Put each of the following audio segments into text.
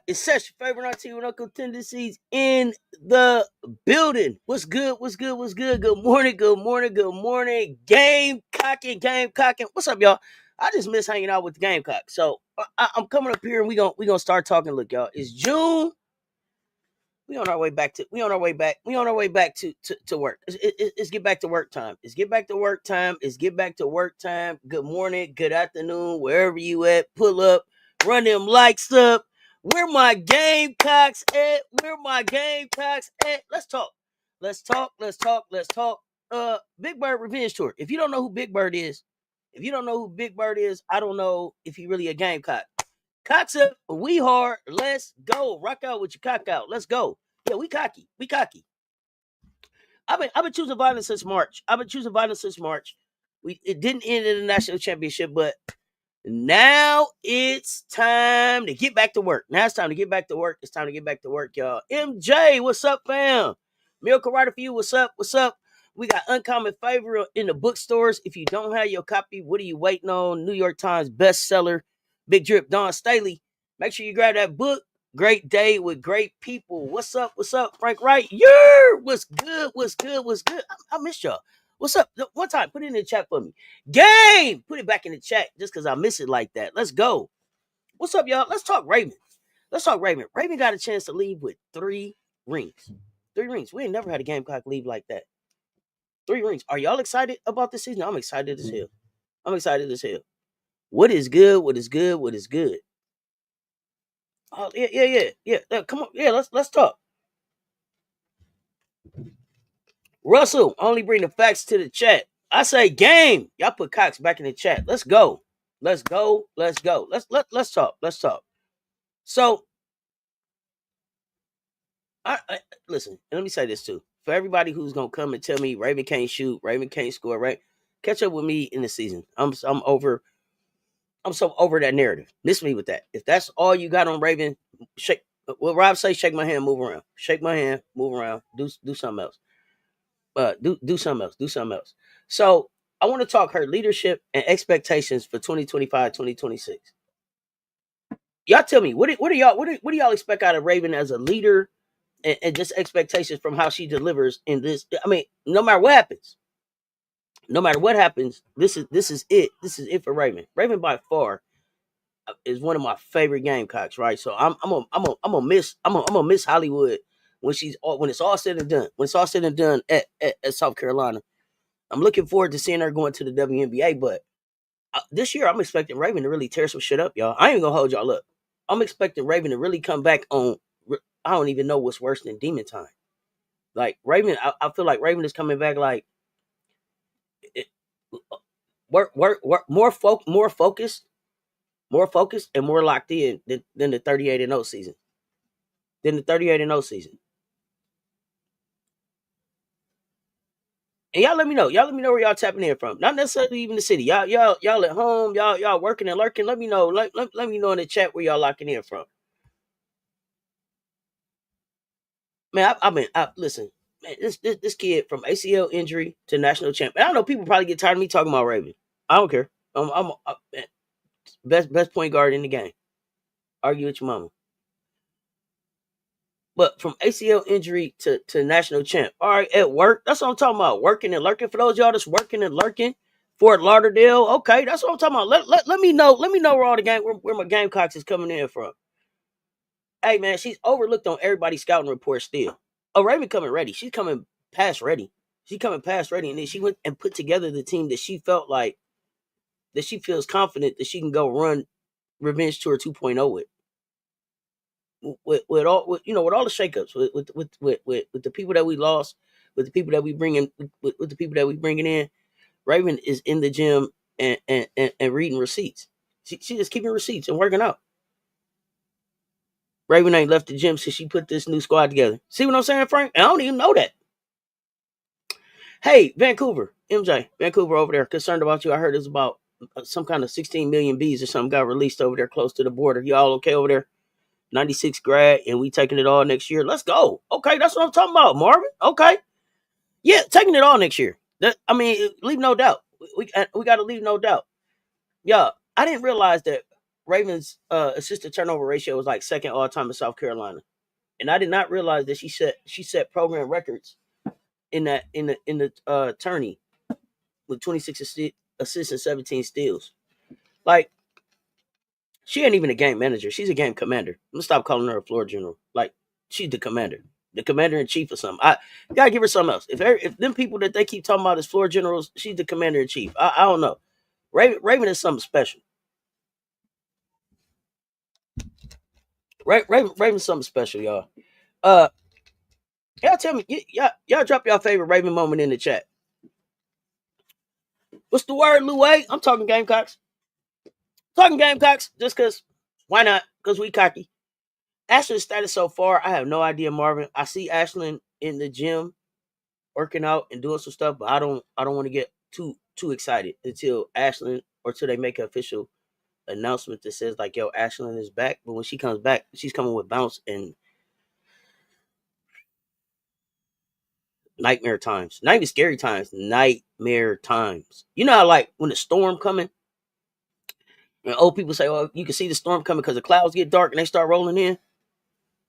It's Cess, your favorite auntie with Uncle Tendencies in the building. What's good? What's good? What's good? Good morning. Good morning. Good morning. Gamecocking. Gamecocking. What's up, y'all? I just miss hanging out with the Gamecock. So I'm coming up here and we gonna start talking. Look, y'all. It's June. We on our way back to work. It's get back to work time. It's get back to work time. It's get back to work time. Good morning. Good afternoon. Wherever you at, pull up, run them likes up. Where my Gamecocks at? Where my Gamecocks at? Let's talk. Let's talk. Let's talk. Let's talk. Big Bird Revenge Tour. If you don't know who Big Bird is, I don't know if he really a Gamecock. Cocks up, we hard. Let's go. Rock out with your cock out. Let's go. Yeah, we cocky. We cocky. I've been choosing violence since March. It didn't end in the national championship, but now it's time to get back to work. It's time to get back to work, y'all. MJ, what's up, fam? Miracle Rider for you, what's up? We got Uncommon Favor in the bookstores. If you don't have your copy, what are you waiting on? New York Times bestseller, Big Drip, Don Staley. Make sure you grab that book. Great day with great people. What's up, Frank Wright? Yeah, what's good? I missed y'all. What's up? One time, put it in the chat for me. Game! Put it back in the chat just because I miss it like that. Let's go. What's up, y'all? Let's talk Raven. Raven got a chance to leave with 3 rings. 3 rings. We ain't never had a Gamecock leave like that. 3 rings. Are y'all excited about this season? I'm excited as hell. What is good? Oh, yeah. Come on. Yeah, let's talk. Russell, only bring the facts to the chat. I say game. Y'all put Cox back in the chat. Let's go. Let's talk. So, I listen. And let me say this too. For everybody who's gonna come and tell me Raven can't shoot, Raven can't score, right? Catch up with me in the season. I'm so over that narrative. Miss me with that. If that's all you got on Raven, shake. What Rob say? Shake my hand, move around. Shake my hand, move around. Do something else. Do something else. So I want to talk her leadership and expectations for 2025, 2026. Y'all tell me, what do y'all expect out of Raven as a leader and just expectations from how she delivers in this? I mean, no matter what happens, this is it. This is it for Raven. Raven by far is one of my favorite Gamecocks, right? So I'm gonna miss Hollywood when it's all said and done. When it's all said and done at South Carolina. I'm looking forward to seeing her going to the WNBA, but this year I'm expecting Raven to really tear some shit up, y'all. I ain't gonna hold y'all up. I'm expecting Raven to really come back on. I don't even know what's worse than Demon Time. Like Raven, I feel like Raven is coming back like work more focused, and more locked in than the 38-0 season. And y'all let me know where y'all tapping in from. Not necessarily even the city. Y'all at home, y'all working and lurking. Let me know. Let me know in the chat where y'all locking in from. Man, listen. Man, this kid from ACL injury to national champ. I don't know. People probably get tired of me talking about Raven. I don't care. Best point guard in the game. Argue with your mama. But from ACL injury to national champ. All right, at work. That's what I'm talking about. Working and lurking. For those of y'all that's working and lurking. Fort Lauderdale. Okay, that's what I'm talking about. Let me know. Let me know where all the game where my Gamecocks is coming in from. Hey man, she's overlooked on everybody's scouting report still. Oh, Raven coming ready. She's coming past ready. She's coming past ready. And then she went and put together the team that she felt like that she feels confident that she can go run Revenge Tour 2.0 with. With all with all the shakeups with the people that we lost, with the people that we bring in, with the people that we bringing in, Raven is in the gym and reading receipts. She just keeping receipts and working out. Raven ain't left the gym since she put this new squad together. See what I'm saying, Frank? I don't even know that. Hey, Vancouver, MJ, Vancouver over there, concerned about you. I heard it's about some kind of 16 million bees or something got released over there close to the border. Y'all okay over there? 96 grad, and we taking it all next year. Let's go. Okay, that's what I'm talking about, Marvin. Okay. Yeah, taking it all next year. Leave no doubt. We got to leave no doubt. Yeah, I didn't realize that Ravens' assistant turnover ratio was like second all time in South Carolina, and I did not realize that she set program records in the tourney with 26 assists and 17 steals. Like, she ain't even a game manager. She's a game commander. I'm gonna stop calling her a floor general. Like, she's the commander in chief or something. I gotta give her something else. If them people that they keep talking about as floor generals, she's the commander in chief. I don't know. Raven is something special. Raven's something special, y'all. Y'all tell me, y'all drop y'all favorite Raven moment in the chat. What's the word, Lou? I'm talking Gamecocks. Talking Gamecocks just because. Why not? Because we cocky. Ashlyn's status so far, I have no idea, Marvin. I see Ashlyn in the gym working out and doing some stuff, but I don't want to get too excited until Ashlyn or till they make an official announcement that says like, yo, Ashlyn is back. But when she comes back, she's coming with bounce and nightmare times. Not even scary times, nightmare times. You know how like when the storm coming, and old people say, oh, you can see the storm coming because the clouds get dark and they start rolling in.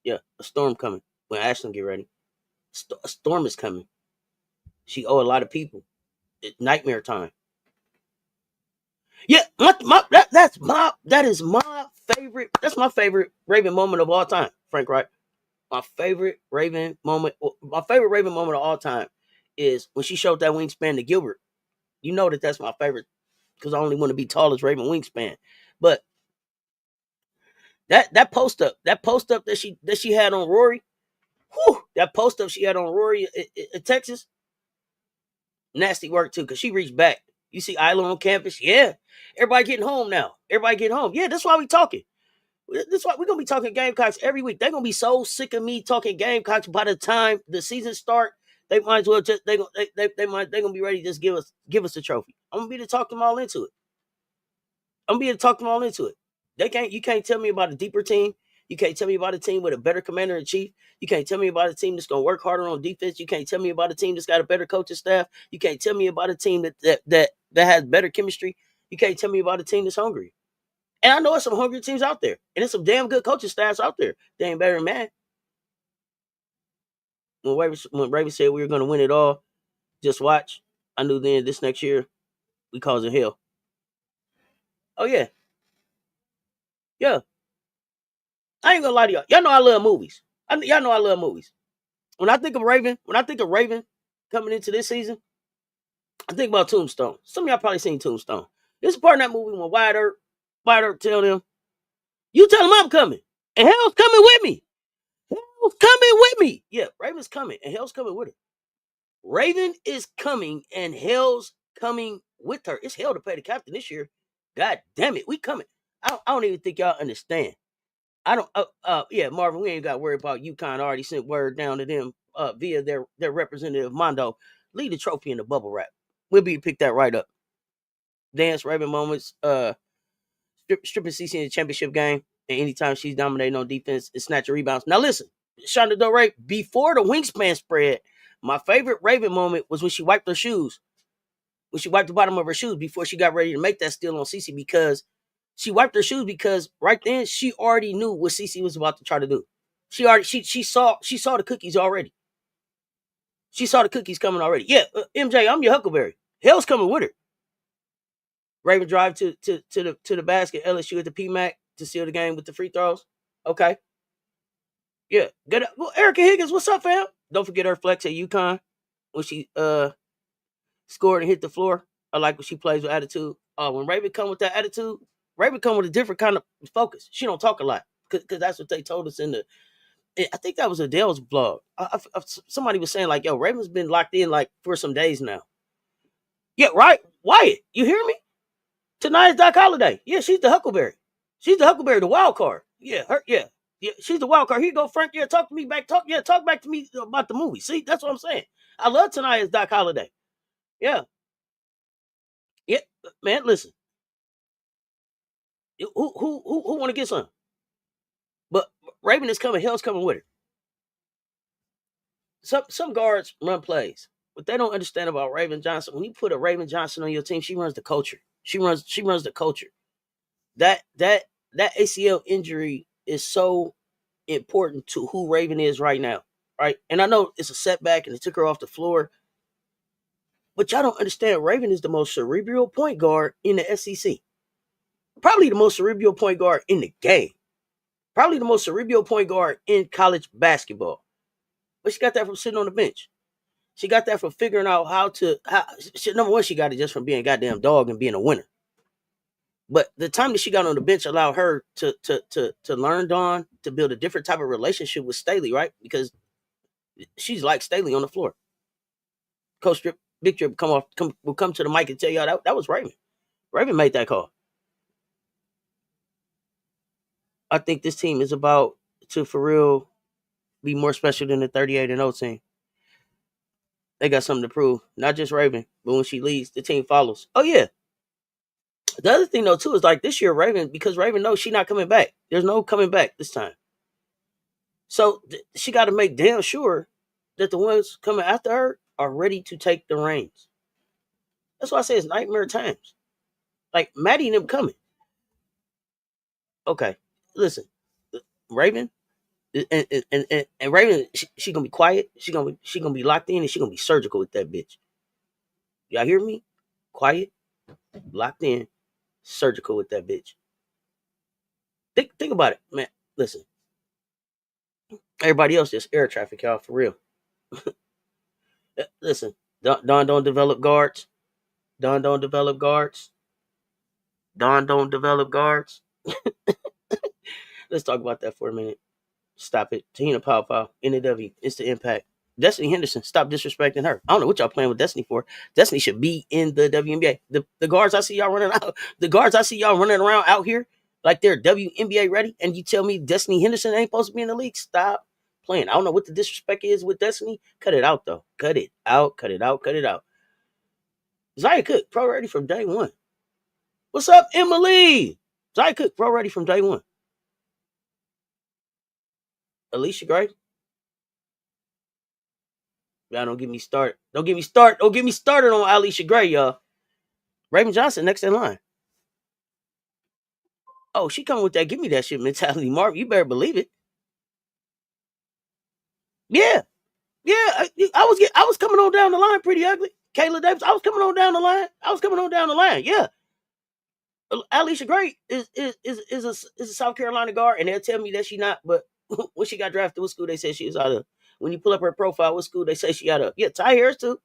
Yeah, a storm coming. When Ashlyn get ready. A storm is coming. She owe a lot of people. It's nightmare time. Yeah, that is my favorite. That's my favorite Raven moment of all time, Frank Wright. My favorite Raven moment of all time is when she showed that wingspan to Gilbert. You know that's my favorite because I only want to be tall as Raven wingspan. But that post up that she had on Rory, that post up she had on Rory in Texas, nasty work too because she reached back. You see Isla on campus, yeah. Everybody getting home now. Yeah, that's why we talking. That's why we're gonna be talking Gamecocks every week. They're gonna be so sick of me talking Gamecocks by the time the season start. They might as well just they're gonna be ready to just give us a trophy. I'm gonna be to talk them all into it. You can't tell me about a deeper team. You can't tell me about a team with a better commander in chief. You can't tell me about a team that's gonna work harder on defense. You can't tell me about a team that's got a better coaching staff. You can't tell me about a team that has better chemistry. You can't tell me about a team that's hungry. And I know there's some hungry teams out there. And there's some damn good coaching staffs out there. They ain't better than man. When Raven said we were going to win it all, just watch. I knew then this next year, we causing hell. Oh, yeah. Yeah. I ain't going to lie to y'all. Y'all know I love movies. Y'all know I love movies. When I think of Raven coming into this season, I think about Tombstone. Some of y'all probably seen Tombstone. This is part of that movie when Wyatt Earp tell them, you tell them I'm coming. And hell's coming with me. Hell's coming with me. Yeah, Raven's coming and hell's coming with her. Raven is coming and hell's coming with her. It's hell to pay the captain this year. God damn it, we coming. I don't even think y'all understand. I don't. Yeah, Marvin, we ain't got to worry about UConn. Already sent word down to them via their representative Mondo. Leave the trophy in the bubble wrap. We'll be pick that right up. Dance Raven moments. Stripping CC in the championship game, and anytime she's dominating on defense, it's snatching rebounds. Now listen, Shonda Doré, before the wingspan spread, my favorite Raven moment was when she wiped her shoes. When she wiped the bottom of her shoes before she got ready to make that steal on CC because She wiped her shoes because right then she already knew what Cece was about to try to do. She saw the cookies already. She saw the cookies coming already. Yeah, MJ, I'm your Huckleberry. Hell's coming with her. Raven drive to the basket. LSU at the PMAC to seal the game with the free throws. Okay. Yeah. Good. Well, Erica Higgins, what's up, fam? Don't forget her flex at UConn when she scored and hit the floor. I like when she plays with attitude. When Raven come with that attitude, Raven come with a different kind of focus. She don't talk a lot because that's what they told us in the. I think that was Adele's blog. Somebody was saying like, "Yo, Raven's been locked in like for some days now." Yeah, right. Wyatt, you hear me? Tonight is Doc Holliday. Yeah, she's the Huckleberry. She's the Huckleberry, the wild card. Yeah, her. Yeah, yeah. She's the wild card. Here you go, Frank. Yeah, talk to me back. Talk back to me about the movie. See, that's what I'm saying. I love Tonight is Doc Holliday. Yeah, yeah, man. Listen, who want to get some? But Raven is coming. Hell's coming with her. Some guards run plays. What they don't understand about Raven Johnson, when you put a Raven Johnson on your team, she runs the culture. She runs the culture. That ACL injury is so important to who Raven is right now, right? And I know it's a setback and it took her off the floor, but y'all don't understand. Raven is the most cerebral point guard in the SEC. Probably the most cerebral point guard in the game. Probably the most cerebral point guard in college basketball. But she got that from sitting on the bench. She got that from figuring out number one, she got it just from being a goddamn dog and being a winner. But the time that she got on the bench allowed her to learn Dawn, to build a different type of relationship with Staley, right? Because she's like Staley on the floor. Coach Drip, Big Drip will come to the mic and tell y'all that was Raven. Raven made that call. I think this team is about to, for real, be more special than the 38-0 team. They got something to prove. Not just Raven, but when she leads, the team follows. Oh, yeah. The other thing, though, too, is like this year, Raven, because Raven knows she's not coming back. There's no coming back this time. So she got to make damn sure that the ones coming after her are ready to take the reins. That's why I say it's nightmare times. Like, Maddie and them coming. Okay, listen, Raven, and Raven, she gonna be quiet. She gonna be locked in, and she gonna be surgical with that bitch. Y'all hear me? Quiet, locked in, surgical with that bitch. Think about it, man. Listen, everybody else just air traffic, y'all, for real. Listen, Don don't develop guards. Don don't develop guards. Don don't develop guards. Let's talk about that for a minute. Stop it. Tahina Pow Pow, NW, it's the impact. Destiny Henderson, stop disrespecting her. I don't know what y'all playing with Destiny for. Destiny should be in the WNBA. The guards I see y'all running out, the guards I see y'all running around out here like they're WNBA ready, and you tell me Destiny Henderson ain't supposed to be in the league? Stop playing. I don't know what the disrespect is with Destiny. Cut it out, though. Cut it out, cut it out, cut it out. Zaya Cook, pro ready from day one. What's up, Emily? Zaya Cook, pro ready from day one. Alicia Gray. Y'all don't get me started. Don't get me started on Alicia Gray, y'all. Raven Johnson next in line. Oh, she coming with that give me that shit mentality, Mark. You better believe it. Yeah. Yeah. I was coming on down the line pretty ugly. Kayla Davis, I was coming on down the line. Yeah. Alicia Gray is a South Carolina guard, and they'll tell me that she not, but when she got drafted, what school they said she was out of? When you pull up her profile, what school they say she out of? Yeah, Ty Harris too.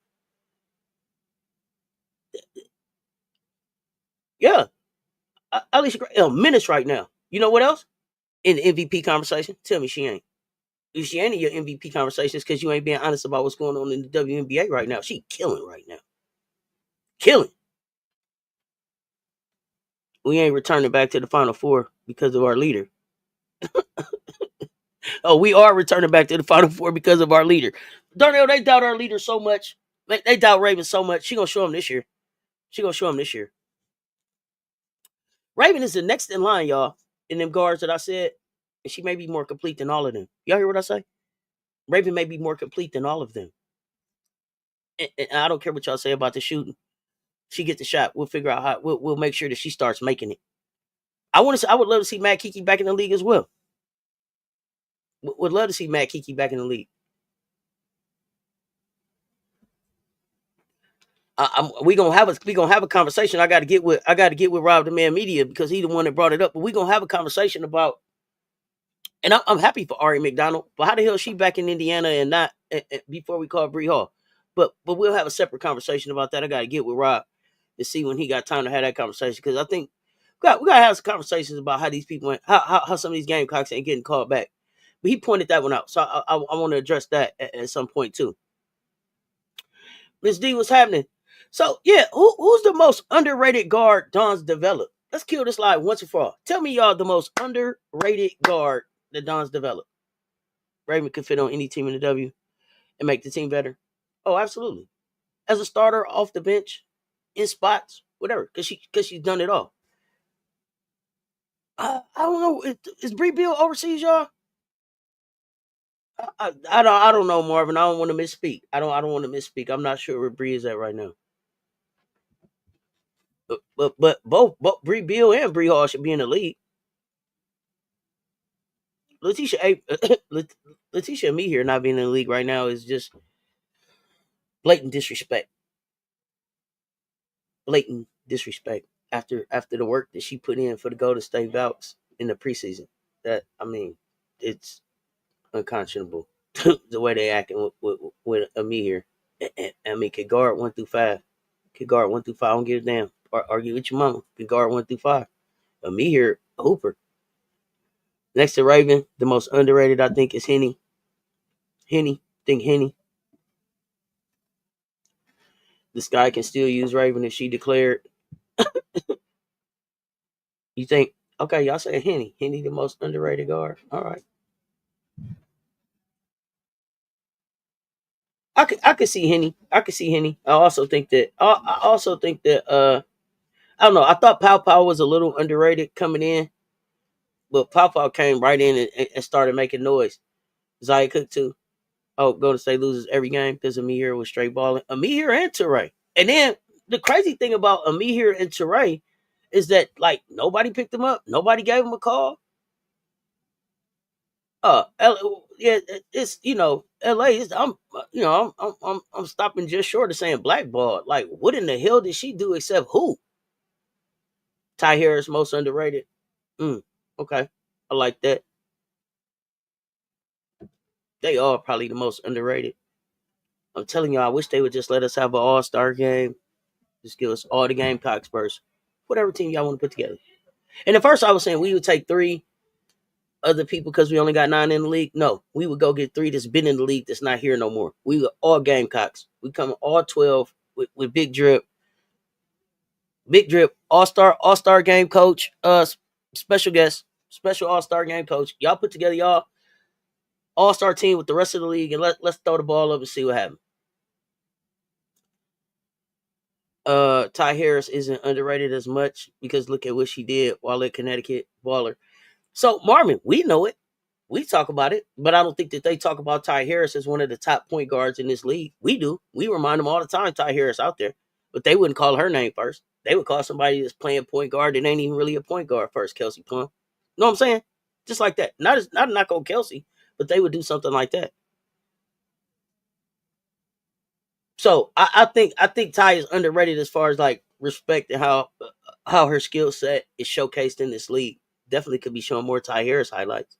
Yeah. Alicia Gray, minutes right now. You know what else? In the MVP conversation? Tell me she ain't. If she ain't in your MVP conversations because you ain't being honest about what's going on in the WNBA right now. She killing right now. Killing. We ain't returning back to the Final Four because of our leader. Oh, we are returning back to the Final Four because of our leader. Darnell, they doubt our leader so much. They doubt Raven so much. She gonna show them this year. Raven is the next in line, y'all, in them guards that I said. And she may be more complete than all of them. Y'all hear what I say? Raven may be more complete than all of them. And I don't care what y'all say about the shooting. She get the shot. We'll figure out how. We'll make sure that she starts making it. I would love to see Matt Kiki back in the league as well. Would love to see Matt Kiki back in the league. We gonna have a conversation. I got to get with Rob the Man Media because he the one that brought it up. But we gonna have a conversation about. And I'm happy for Ari McDonald, but how the hell is she back in Indiana and not before we call Bree Hall? But we'll have a separate conversation about that. I got to get with Rob to see when he got time to have that conversation because I think we got to have some conversations about how these people how some of these Gamecocks ain't getting called back. But he pointed that one out, so I want to address that at some point too. Miss D, what's happening? So yeah, who's the most underrated guard Don's developed? Let's kill this lie once and for all. Tell me y'all the most underrated guard that Don's developed. Raven could fit on any team in the W and make the team better. Oh, absolutely. As a starter, off the bench, in spots, whatever, because she's done it all. I don't know. Is Bree Bill overseas, y'all? I don't know, Marvin. I don't want to misspeak. I don't want to misspeak. I'm not sure where Bree is at right now. But both Bree Bill and Bree Hall should be in the league. Letitia Letitia and me here not being in the league right now is just blatant disrespect. Blatant disrespect after the work that she put in for the Golden State Valks in the preseason. That I mean, it's unconscionable the way they acting with me here. I mean, could guard 1 through 5. Could guard 1 through 5. I don't give a damn. Argue with your mama. Could guard 1 through 5. Me here, Hooper. Next to Raven, the most underrated I think is Henny. Henny. This guy can still use Raven if she declared. You think, okay, y'all say Henny. Henny the most underrated guard. All right. I could see Henny. I also think that I don't know. I thought Pow Pow was a little underrated coming in, but Pow Pow came right in and started making noise. Zaya Cook too. Oh, Golden State loses every game because Amir was straight balling. Amir and Teray. And then the crazy thing about Amir and Teray is that like nobody picked him up. Nobody gave him a call. Yeah, it's LA. I'm stopping just short of saying blackball. Like, what in the hell did she do except who? Ty Harris most underrated. Okay, I like that. They are probably the most underrated. I'm telling you, I wish they would just let us have an all-star game. Just give us all the Gamecocks first. Whatever team y'all want to put together. And at first I was saying we would take 3 other people because we only got 9 in the league. No, we would go get 3 that's been in the league that's not here no more. We were all Gamecocks. We come all 12 with Big Drip. Big Drip, all-star game coach, special guest, special all-star game coach. Y'all put together y'all all-star team with the rest of the league and let's throw the ball up and see what happens. Ty Harris isn't underrated as much because look at what she did while at Connecticut. Baller. So Marvin, we know it. We talk about it, but I don't think that they talk about Ty Harris as one of the top point guards in this league. We do. We remind them all the time Ty Harris out there, but they wouldn't call her name first. They would call somebody that's playing point guard that ain't even really a point guard first, Kelsey Plum. Know what I'm saying? Just like that. Not a knock on Kelsey, but they would do something like that. So I think Ty is underrated as far as like respect and how her skill set is showcased in this league. Definitely could be showing more Ty Harris highlights.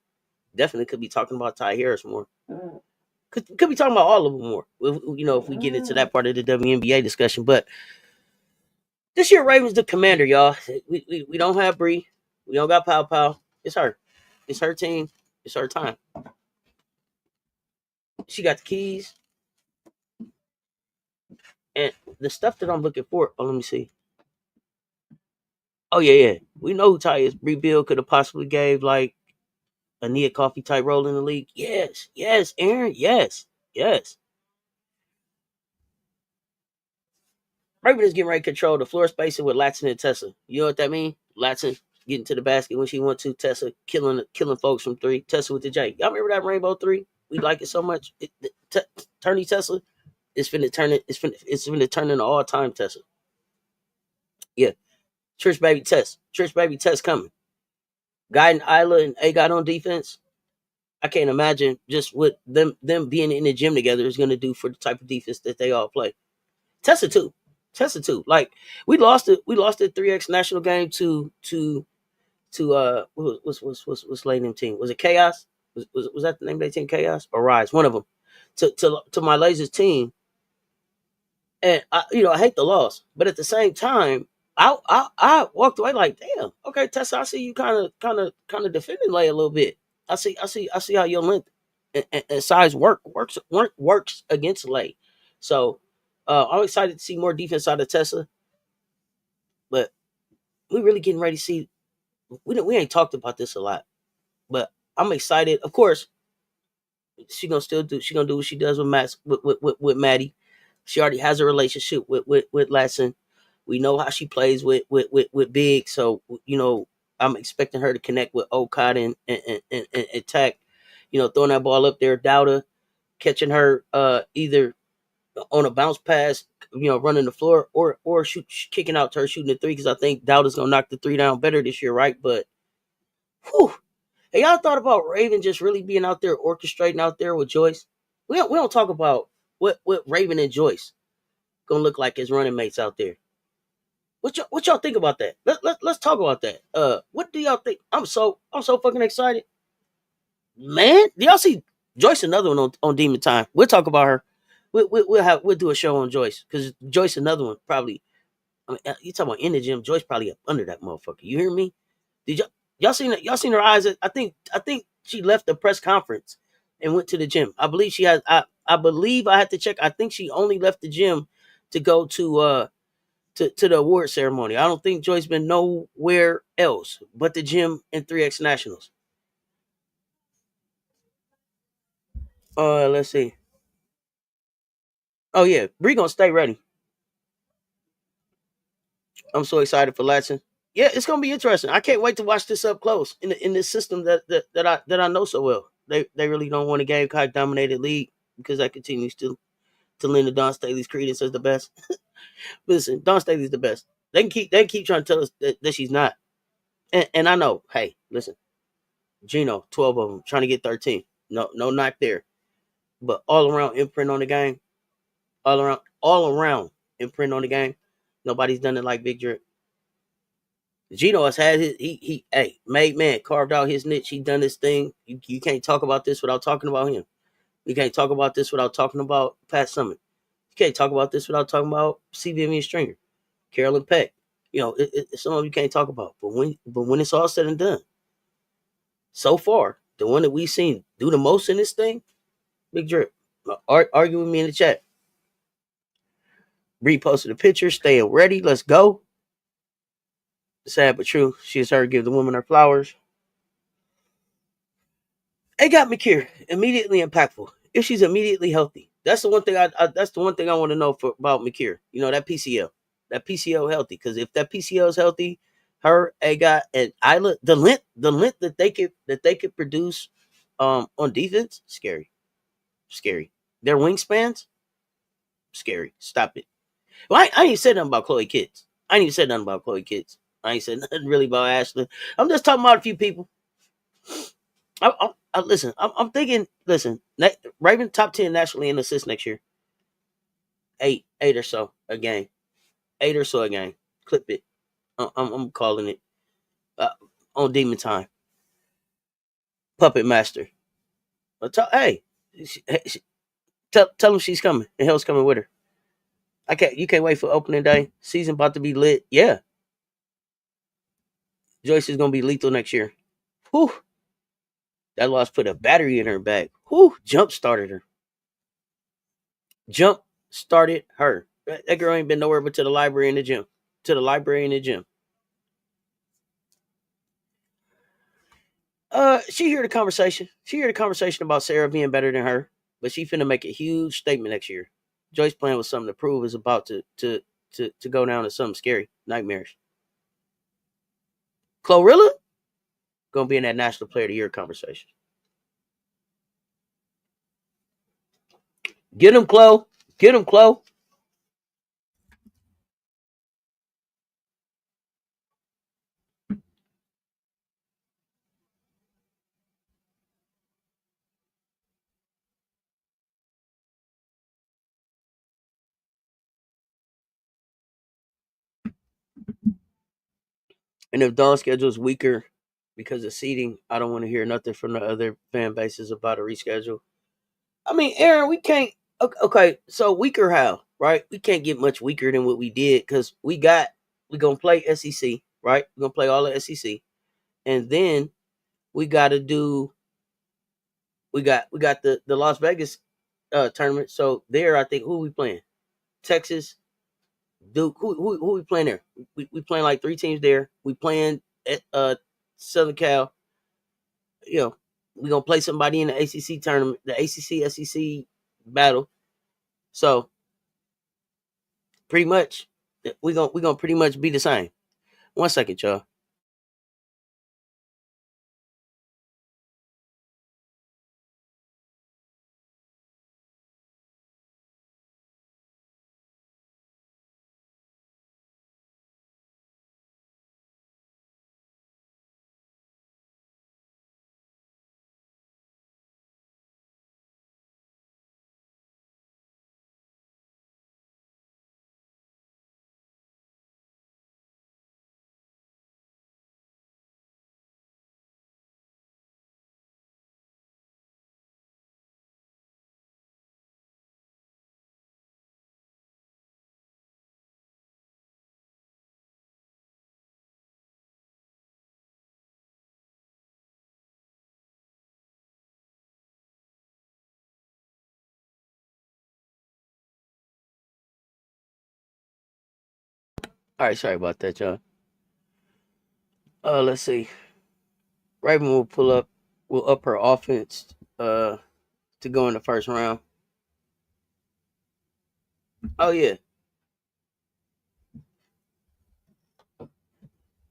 Definitely could be talking about Ty Harris more. Could be talking about all of them more. If we get into that part of the WNBA discussion. But this year, Ravens the commander, y'all. We don't have Bree. We don't got Pow Pow. It's her. It's her team. It's her time. She got the keys. And the stuff that I'm looking for. Oh, let me see. Oh yeah. We know who Ty is. Bree Bill could have possibly gave like a Nia Coffee type role in the league. Yes, Aaron. Yes. Raven is getting ready to control the floor spacing with Latson and Tessa. You know what that means? Latson getting to the basket when she wants to. Tessa killing folks from 3. Tessa with the J. Y'all remember that Rainbow 3? We like it so much. Turny Tessa is finna turn it. It's finna turn into all time Tessa. Yeah, Church baby Tess coming. guiding Isla and A got on defense, I can't imagine just what them being in the gym together is gonna do for the type of defense that they all play. Tessa too. Tessa too. Like we lost the 3X national game to what's late name team? Was it Chaos? Was that the name of their team? Chaos or Rise? One of them. To my Lasers team, and I hate the loss, but at the same time, I walked away like, damn, okay, Tessa, I see you kind of defending Lay a little bit. I see how your length and size works against Lay. So I'm excited to see more defense out of Tessa, but we really getting ready to see. We ain't talked about this a lot, but I'm excited. Of course, she gonna do what she does with Maddie. She already has a relationship with Latson. We know how she plays with Big, so I'm expecting her to connect with Okada and attack. Throwing that ball up there, Dowda catching her either on a bounce pass, running the floor, or kicking out to her shooting the three, because I think Dowda's gonna knock the three down better this year, right? But whew, hey, y'all thought about Raven just really being out there orchestrating out there with Joyce? We don't talk about what Raven and Joyce gonna look like as running mates out there. What y'all think about that? Let's talk about that. What do y'all think? I'm so fucking excited, man. Do y'all see Joyce? Another one on Demon Time. We'll talk about her. We'll do a show on Joyce, because Joyce another one probably. I mean, you talking about in the gym? Joyce probably up under that motherfucker. You hear me? Did y'all seen that? Y'all seen her eyes? I think she left the press conference and went to the gym. I believe she has. I believe I had to check. I think she only left the gym to go to the award ceremony. I don't think Joy's been nowhere else but the gym and 3X Nationals. Let's see. Oh yeah, Bree gonna stay ready. I'm so excited for Latson. Yeah, it's gonna be interesting. I can't wait to watch this up close in this system that I know so well. They really don't want a Gamecock dominated league, because that continues to lend to Don Staley's credence as the best. Listen, Don Staley's the best. They keep trying to tell us that she's not. And I know, hey, listen, Gino, 12 of them trying to get 13. No knock there. But all around imprint on the game, all around imprint on the game. Nobody's done it like Big Drip. Gino has had he hey, made man, carved out his niche. He done his thing. You can't talk about this without talking about him. You can't talk about this without talking about Pat Summit. You can't talk about this without talking about C. Vivian Stringer, Carolyn Peck. Some of you can't talk about. But when it's all said and done, so far, the one that we've seen do the most in this thing, Big Drip. Argue with me in the chat. Reposted a picture, staying ready. Let's go. Sad but true. She is her to give the woman her flowers. It got McKeer immediately impactful. If she's immediately healthy, that's the one thing that's the one thing I want to know about McKeer. That PCL healthy. Because if that PCL is healthy, her got and Isla, the length that they could produce on defense, scary. Their wingspans, scary. Stop it. Well, I ain't said nothing about Chloe Kids. I ain't even said nothing about Chloe Kids. I ain't said nothing really about Ashley. I'm just talking about a few people. Listen. I'm thinking. Listen, Raven top 10 nationally in assists next year. Eight or so a game. 8 or so a game. Clip it. I'm calling it uh, on Demon Time. Puppet Master. Hey, tell him she's coming and hell's coming with her. You can't wait for opening day. Season about to be lit. Yeah, Joyce is gonna be lethal next year. Whew. That loss put a battery in her back. Whew. Jump started her. Jump started her. That girl ain't been nowhere but to the library and the gym. To the library and the gym. She heard the conversation. She heard the conversation about Sarah being better than her, but she finna make a huge statement next year. Joyce playing with something to prove is about to go down to something scary, nightmarish. Chlorilla gonna be in that National Player of the Year conversation. Get him, Chloe. Get him, Chloe. And if Dawn's schedule is weaker because of seating, I don't want to hear nothing from the other fan bases about a reschedule. I mean, Aaron, we can't. Okay, so weaker how? Right? We can't get much weaker than what we did because we're gonna play SEC, right? We're gonna play all the SEC, and then we got to do. We got the Las Vegas tournament. So there, I think who we playing? Texas, Duke. Who we playing there? We playing like 3 teams there. We playing at Southern Cal. You know, we gonna play somebody in the ACC tournament, the ACC SEC battle. So pretty much, we gonna pretty much be the same. 1 second, y'all. All right, sorry about that, y'all. Let's see. Raven will pull up, will up her offense to go in the first round. Oh yeah.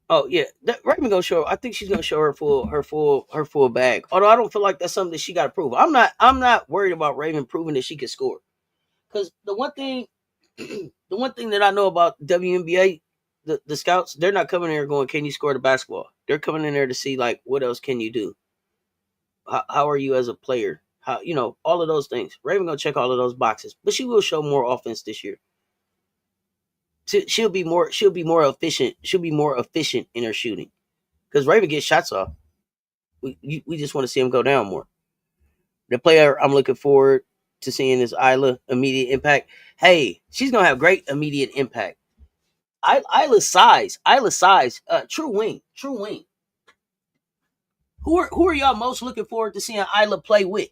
Oh yeah, Raven gonna show. I think she's gonna show her full bag. Although I don't feel like that's something that she got to prove. I'm not worried about Raven proving that she can score. Because the one thing that I know about WNBA, the scouts, they're not coming there going, "Can you score the basketball?" They're coming in there to see like, what else can you do? How are you as a player? How all of those things. Raven gonna check all of those boxes, but she will show more offense this year. She'll be more. She'll be more efficient. She'll be more efficient in her shooting because Raven gets shots off. We just want to see him go down more. The player I'm looking forward to seeing is Isla immediate impact. Hey, she's gonna have great immediate impact. Isla size, true wing, true wing. Who are y'all most looking forward to seeing Isla play with?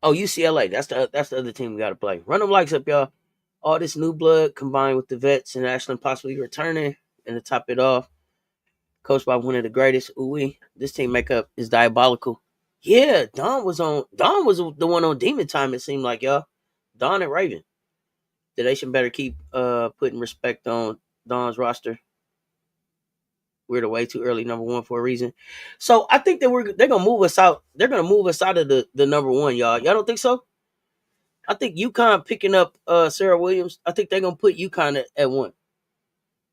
Oh, UCLA. That's the other team we got to play. Run them likes up, y'all. All this new blood combined with the vets and Ashland possibly returning, and to top it off, coached by one of the greatest. Ooh, this team makeup is diabolical. Yeah, Don was on. Don was the one on Demon Time. It seemed like y'all. Don and Raven. They should better keep putting respect on Don's roster. We're the way too early number one for a reason. So I think that they're gonna move us out. They're gonna move us out of the number one, y'all. Y'all don't think so? I think UConn picking up Sarah Williams. I think they're gonna put UConn at one.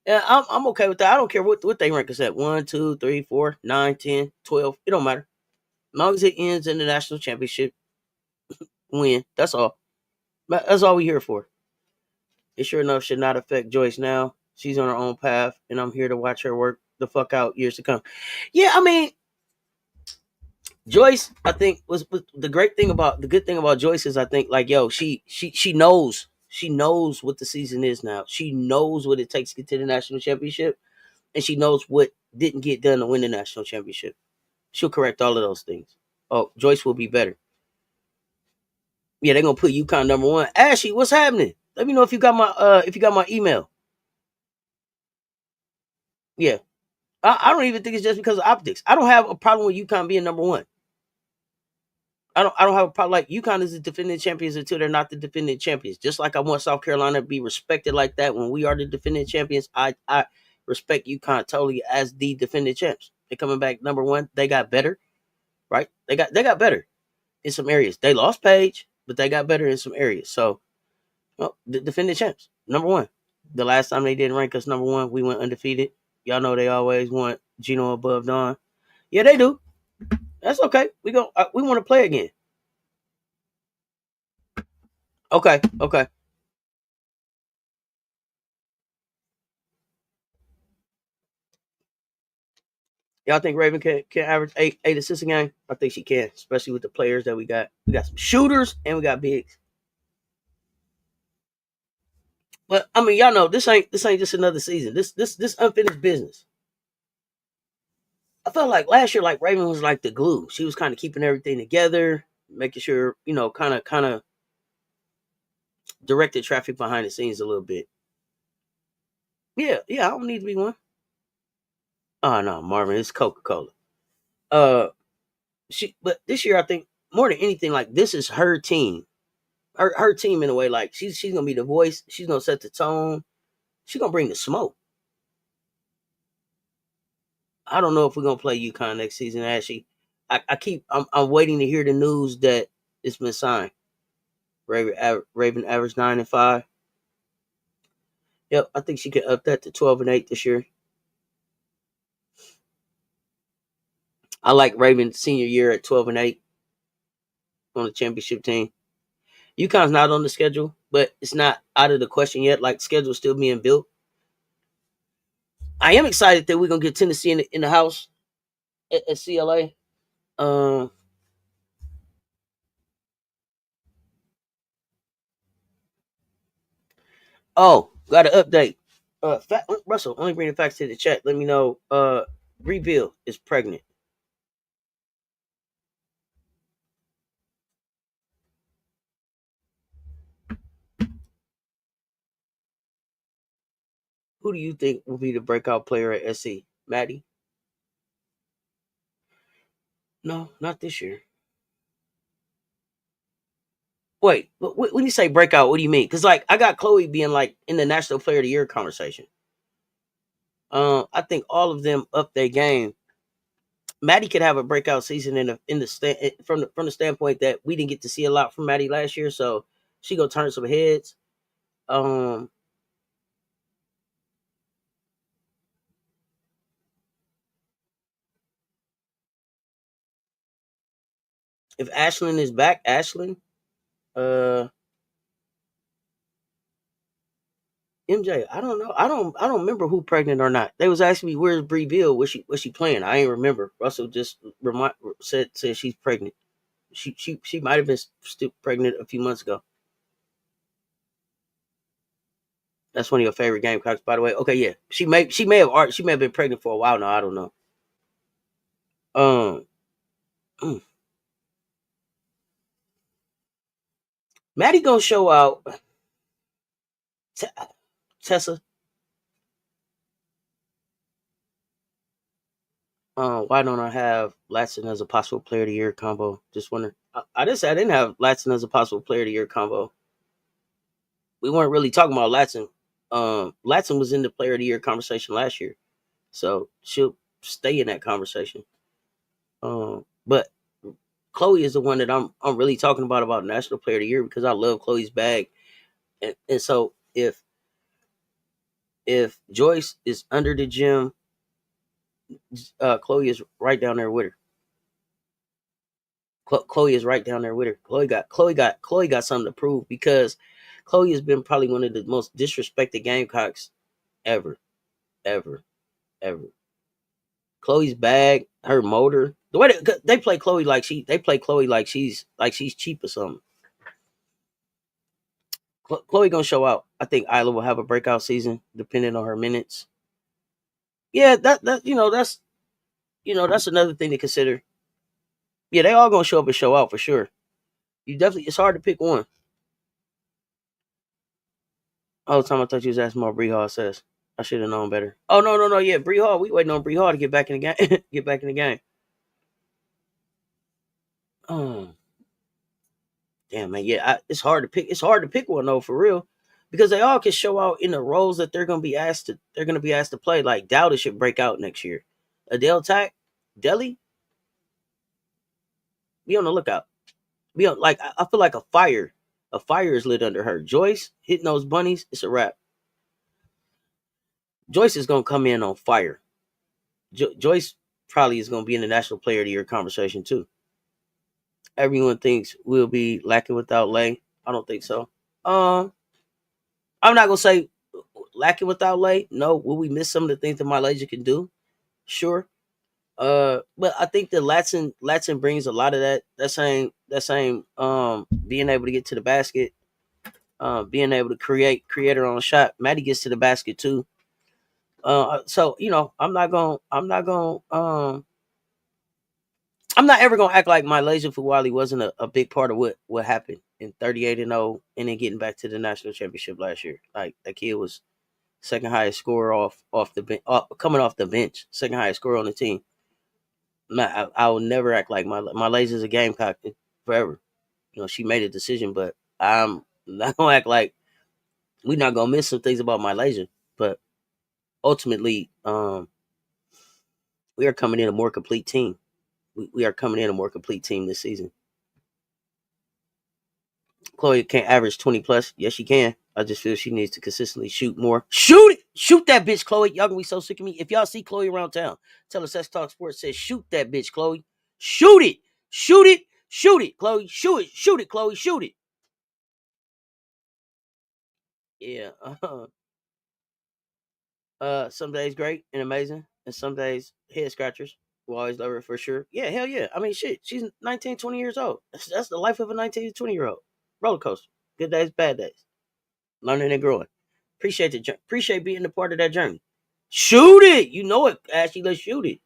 Yeah, I'm okay with that. I don't care what they rank us at. 1, 2, 3, 4, 9, 10, 12. It don't matter. As long as it ends in the national championship win. That's all. That's all we here for. It sure enough should not affect Joyce now. She's on her own path, and I'm here to watch her work the fuck out years to come. Yeah, I mean, Joyce, I think was the good thing about Joyce is I think like she knows what the season is now. She knows what it takes to get to the national championship, and she knows what didn't get done to win the national championship. She'll correct all of those things. Oh, Joyce will be better. Yeah, they're gonna put UConn number one. Ashley, what's happening? Let me know if you got my email. Yeah, I don't even think it's just because of optics. I don't have a problem with UConn being number one. I don't have a problem. Like UConn is the defending champions until they're not the defending champions. Just like I want South Carolina to be respected like that when we are the defending champions. I respect UConn totally as the defending champs. They're coming back number one. They got better, right? They got better in some areas. They lost Paige, but they got better in some areas. So, well, the defending champs, number one. The last time they didn't rank us number one, we went undefeated. Y'all know they always want Gino above Don. Yeah, they do. That's okay. We want to play again. Okay, okay. Y'all think Raven can average eight assists a game? I think she can, especially with the players that we got. We got some shooters and we got bigs. But I mean, y'all know this ain't just another season. This unfinished business. I felt like last year, like Raven was like the glue. She was kind of keeping everything together, making sure kind of directed traffic behind the scenes a little bit. Yeah, yeah. I don't need to be one. Oh no, Marvin, it's Coca Cola. Uh, but this year I think more than anything, like this is her team, her team in a way. Like she's gonna be the voice. She's gonna set the tone. She's gonna bring the smoke. I don't know if we're gonna play UConn next season. Actually, I'm waiting to hear the news that it's been signed. Raven averaged 9-5. Yep, I think she can up that to 12-8 this year. I like Raven senior year at 12-8 on the championship team. UConn's not on the schedule, but it's not out of the question yet. Like schedule's still being built. I am excited that we're gonna get Tennessee in the house at CLA. Um, oh, got an update. Russell, only bring the facts to the chat. Let me know. Rebuild is pregnant. Who do you think will be the breakout player at SC? Maddie? No, not this year. Wait, when you say breakout, what do you mean? Because like I got Chloe being like in the National Player of the Year conversation. I think all of them up their game. Maddie could have a breakout season from the standpoint that we didn't get to see a lot from Maddie last year, so she gonna turn some heads. Um, if Ashlyn is back, Ashlyn, uh, MJ, I don't know. I don't remember who pregnant or not. They was asking me where's Bree Bill, was she playing? I ain't remember. Russell just said she's pregnant. She might have been still pregnant a few months ago. That's one of your favorite Gamecocks, by the way. Okay, yeah. She may have been pregnant for a while now. I don't know. Um, mm. Maddie gonna show out. T- Tessa. Why don't I have Latson as a possible player of the year combo? Just wondering. I didn't have Latson as a possible player of the year combo. We weren't really talking about Latson. Latson was in the player of the year conversation last year, so she'll stay in that conversation. But Chloe is the one that I'm really talking about National Player of the Year because I love Chloe's bag, and so if Joyce is under the gym, Chloe is right down there with her. Chloe is right down there with her. Chloe got something to prove because Chloe has been probably one of the most disrespected Gamecocks ever, ever, ever. Chloe's bag, her motor, the way they play Chloe like they play Chloe like she's cheap or something. Chloe gonna show out. I think Isla will have a breakout season depending on her minutes. Yeah, that's another thing to consider. Yeah, they all gonna show up and show out for sure. You definitely it's hard to pick one. All the time I thought you was asking about Bree Hall says. I should have known better. Oh no, yeah, Bree Hall. We waiting on Bree Hall to get back in the game. Get back in the game. Oh damn man, yeah, it's hard to pick. It's hard to pick one though for real, because they all can show out in the roles that they're gonna be asked to. They're gonna be asked to play. Like Dowda should break out next year. Adele Tack, Deli, be on the lookout. Be on like I feel like a fire. A fire is lit under her. Joyce hitting those bunnies. It's a wrap. Joyce is gonna come in on fire. Joyce probably is going to be in the National Player of the Year conversation too. Everyone thinks we'll be lacking without Lay. I don't think so. Um, I'm not gonna say lacking without Lay. No, will we miss some of the things that Malaysia can do? Sure. But I think that Latson brings a lot of that same being able to get to the basket, being able to create her own shot. Maddie gets to the basket too. So I'm not ever gonna act like Malaysia Fuwali wasn't a big part of what happened in 38-0 and then getting back to the national championship last year. Like that kid was second highest scorer off the bench, coming off the bench, second highest scorer on the team. I will never act like Malaysia's a Gamecock forever. You know, she made a decision, but I'm not gonna act like we're not gonna miss some things about Malaysia. But ultimately, we are coming in a more complete team. We are coming in a more complete team this season. Chloe can't average 20 plus. Yes, she can. I just feel she needs to consistently shoot more. Shoot it! Shoot that bitch, Chloe. Y'all gonna be so sick of me. If y'all see Chloe around town, tell her Cess Talk Sports says shoot that bitch, Chloe. Shoot it! Shoot it! Shoot it, Chloe. Shoot it! Shoot it, Chloe. Shoot it. Yeah. Some days great and amazing, and some days head scratchers. We'll always love her for sure. Yeah, hell yeah. I mean, shit. She's 19, 20 years old. That's the life of a 19, 20-year-old. Roller coaster. Good days, bad days. Learning and growing. Appreciate being a part of that journey. Shoot it. You know it, Ashley. Let's shoot it.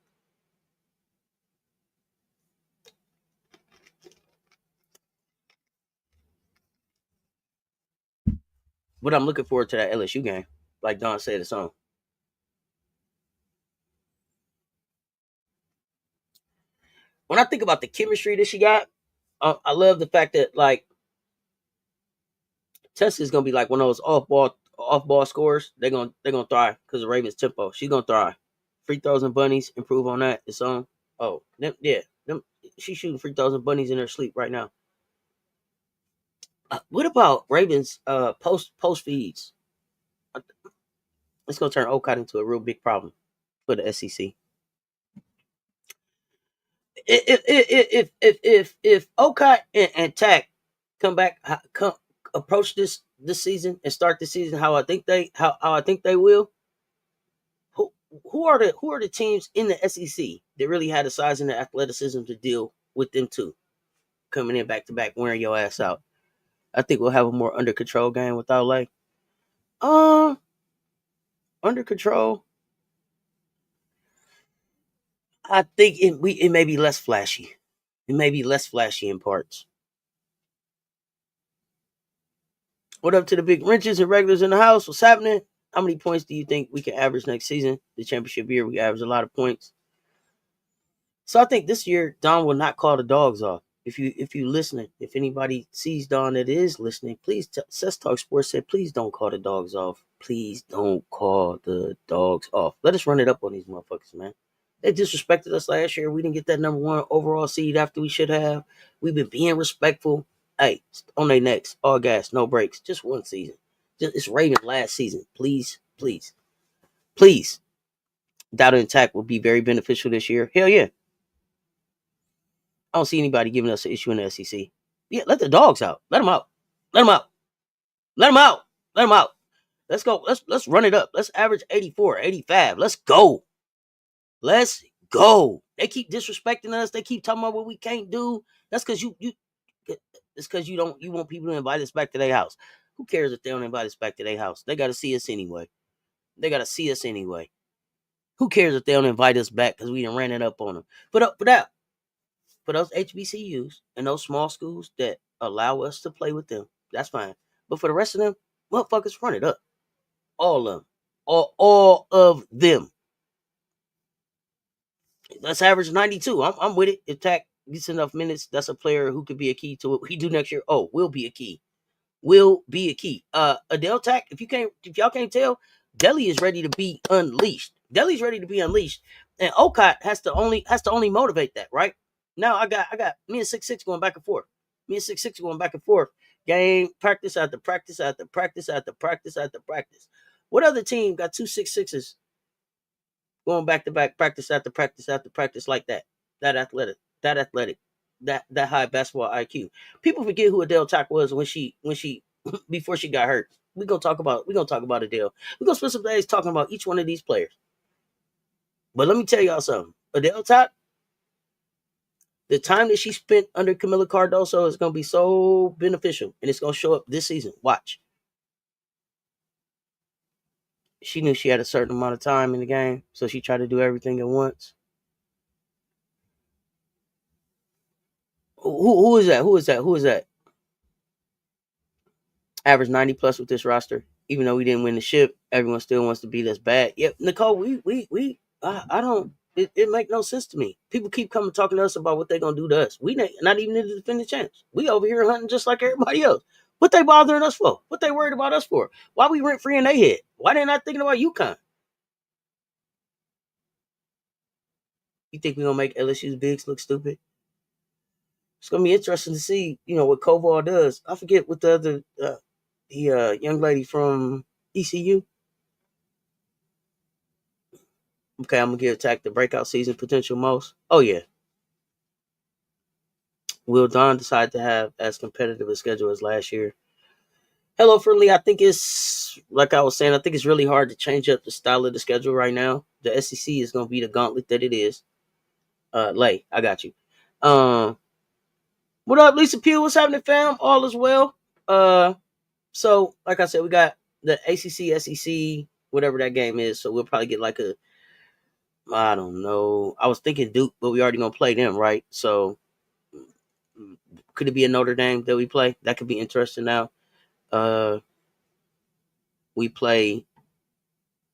But I'm looking forward to that LSU game. Like Don said, it's on. When I think about the chemistry that she got, I love the fact that like Tessa is gonna be like one of those off ball scores. They're gonna thrive because of Ravens tempo. She's gonna thrive. Free throws and bunnies, improve on that. It's on. Oh, she's shooting free throws and bunnies in her sleep right now. What about Ravens post feeds? It's gonna turn OCOT into a real big problem for the SEC. If OCOT and TAC come back, come approach this season and start the season how I think they will. Who who are the teams in the SEC that really had the size and the athleticism to deal with them too? Coming in back to back, wearing your ass out. I think we'll have a more under control game without like under control. I think it may be less flashy. It may be less flashy in parts. What up to the big wrenches and regulars in the house? What's happening? How many points do you think we can average next season? The championship year, we average a lot of points. So I think this year Don will not call the dogs off. If you listening, if anybody sees Don that is listening, please Cess Talk Sports said, please don't call the dogs off. Please don't call the dogs off. Let us run it up on these motherfuckers, man. They disrespected us last year. We didn't get that number one overall seed after we should have. We've been being respectful. Hey, on their necks, all gas, no breaks. Just one season. It's Raven last season. Please, please, please. Data intact will be very beneficial this year. Hell yeah. I don't see anybody giving us an issue in the SEC. Yeah, let the dogs out. Let them out. Let them out. Let them out. Let them out. Let's go. Let's run it up. Let's average 84, 85. Let's go. Let's go. They keep disrespecting us. They keep talking about what we can't do. That's because you it's because you want people to invite us back to their house. Who cares if they don't invite us back to their house? They gotta see us anyway. They gotta see us anyway. Who cares if they don't invite us back because we done ran it up on them? For those HBCUs and those small schools that allow us to play with them, that's fine. But for the rest of them, motherfuckers, run it up. All of them. All of them. Let's average 92. I'm with it. If Tack gets enough minutes, that's a player who could be a key to what we do next year. Oh, will be a key. Will be a key. Adele Tack, if y'all can't tell, Delhi is ready to be unleashed. Delhi's ready to be unleashed. And Okot has to only motivate that, right? Now I got me and 6'6" going back and forth. Me and 6'6" going back and forth. Game, practice after practice after practice after practice after practice. What other team got two 6'6"s going back to back, practice after practice after practice like that. That athletic, that athletic, that high basketball IQ. People forget who Adele Tack was when she before she got hurt. We gonna talk about Adele. We're gonna spend some days talking about each one of these players. But let me tell y'all something. Adele Tack, the time that she spent under Camila Cardoso is gonna be so beneficial, and it's gonna show up this season. Watch. She knew she had a certain amount of time in the game, so she tried to do everything at once. Who is that? Who is that? Who is that? Average 90 plus with this roster. Even though we didn't win the ship, everyone still wants to beat us bad. Yep, Nicole, I don't. It make no sense to me. People keep coming talking to us about what they're gonna do to us. We not even in the defending champs. We over here hunting just like everybody else. What they bothering us for? What they worried about us for? Why we rent free in their head? Why they not thinking about UConn? You think we gonna make LSU's bigs look stupid? It's gonna be interesting to see, what Koval does. I forget what the other the young lady from ECU. Okay, I'm gonna give Attack the breakout season potential most. Oh yeah, will Don decide to have as competitive a schedule as last year? Hello, friendly. I think it's like I was saying. I think it's really hard to change up the style of the schedule right now. The SEC is gonna be the gauntlet that it is. Lay, I got you. Um, what up, Lisa Pugh? What's happening, fam? All is well. Uh, so like I said, we got the ACC, SEC, whatever that game is. So we'll probably get like a, I don't know. I was thinking Duke, but we already gonna play them, right? So could it be a Notre Dame that we play? That could be interesting now. Uh, we play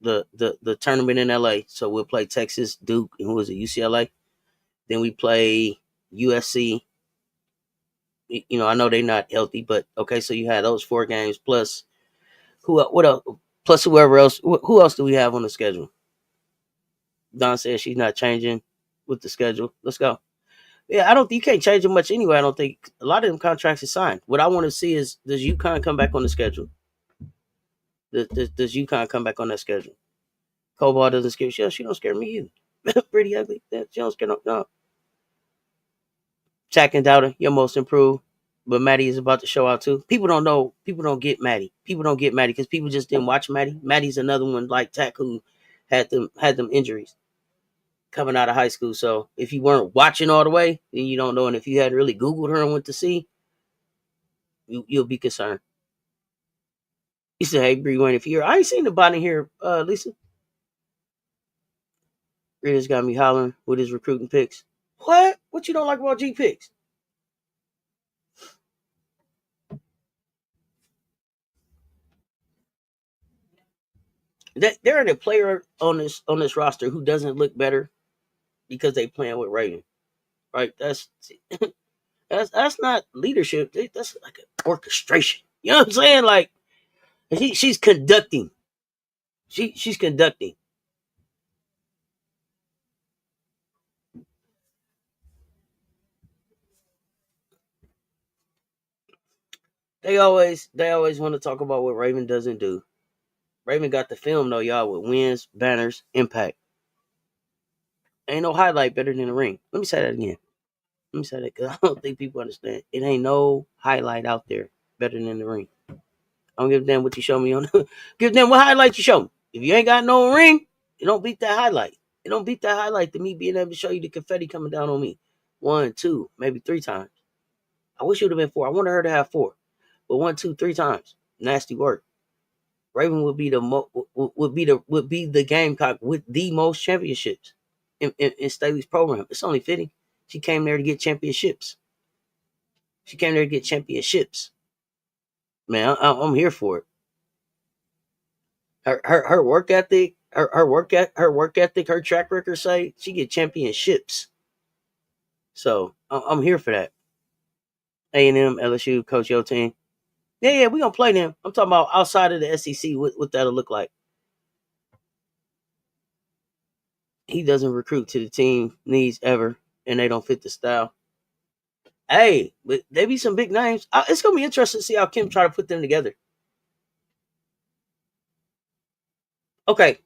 the tournament in LA, so we'll play Texas, Duke, and who is it? UCLA. Then we play USC. I know they're not healthy, but okay. So you had those 4 games plus what else? Plus whoever else. Who else do we have on the schedule? Don says she's not changing with the schedule. Let's go. Yeah, I don't. You can't change it much anyway. I don't think a lot of them contracts are signed. What I want to see is does UConn come back on the schedule? Does UConn come back on that schedule? Cobalt doesn't scare you. She don't scare me either. Pretty ugly. She don't scare no. Jack and Dowder, your most improved. But Maddie is about to show out too. People don't know. People don't get Maddie. People don't get Maddie because people just didn't watch Maddie. Maddie's another one like Tack who had them injuries coming out of high school. So if you weren't watching all the way, then you don't know. And if you hadn't really Googled her and went to see, you'll be concerned. He said, "Hey, Bree, Wayne, if you're, I ain't seen the body here, Lisa. Rita's got me hollering with his recruiting picks. What? What you don't like about G picks? That there ain't a player on this roster who doesn't look better because they playing with Raven, right? That's not leadership. That's like an orchestration. You know what I'm saying? Like she's conducting. She's conducting. They always want to talk about what Raven doesn't do. Raven got the film though, y'all, with wins, banners, impact. Ain't no highlight better than the ring. Let me say that again. Let me say that because I don't think people understand. It ain't no highlight out there better than the ring. I don't give a damn what you show me on. Give a damn what highlight you show me. If you ain't got no ring, it don't beat that highlight. It don't beat that highlight to me being able to show you the confetti coming down on me. 1, 2, maybe 3 times. I wish it would have been 4. I wanted her to have 4, but 1, 2, 3 times. Nasty work. Raven would be the Gamecock with the most championships in Staley's program. It's only fitting. She came there to get championships. She came there to get championships. Man, I'm here for it. Her work ethic, her track record say she get championships. So I'm here for that. A&M, LSU, coach your team. Yeah, we gonna play them. I'm talking about outside of the SEC. What that'll look like. He doesn't recruit to the team needs ever, and they don't fit the style. Hey, but they be some big names. It's gonna be interesting to see how Kim try to put them together. Okay,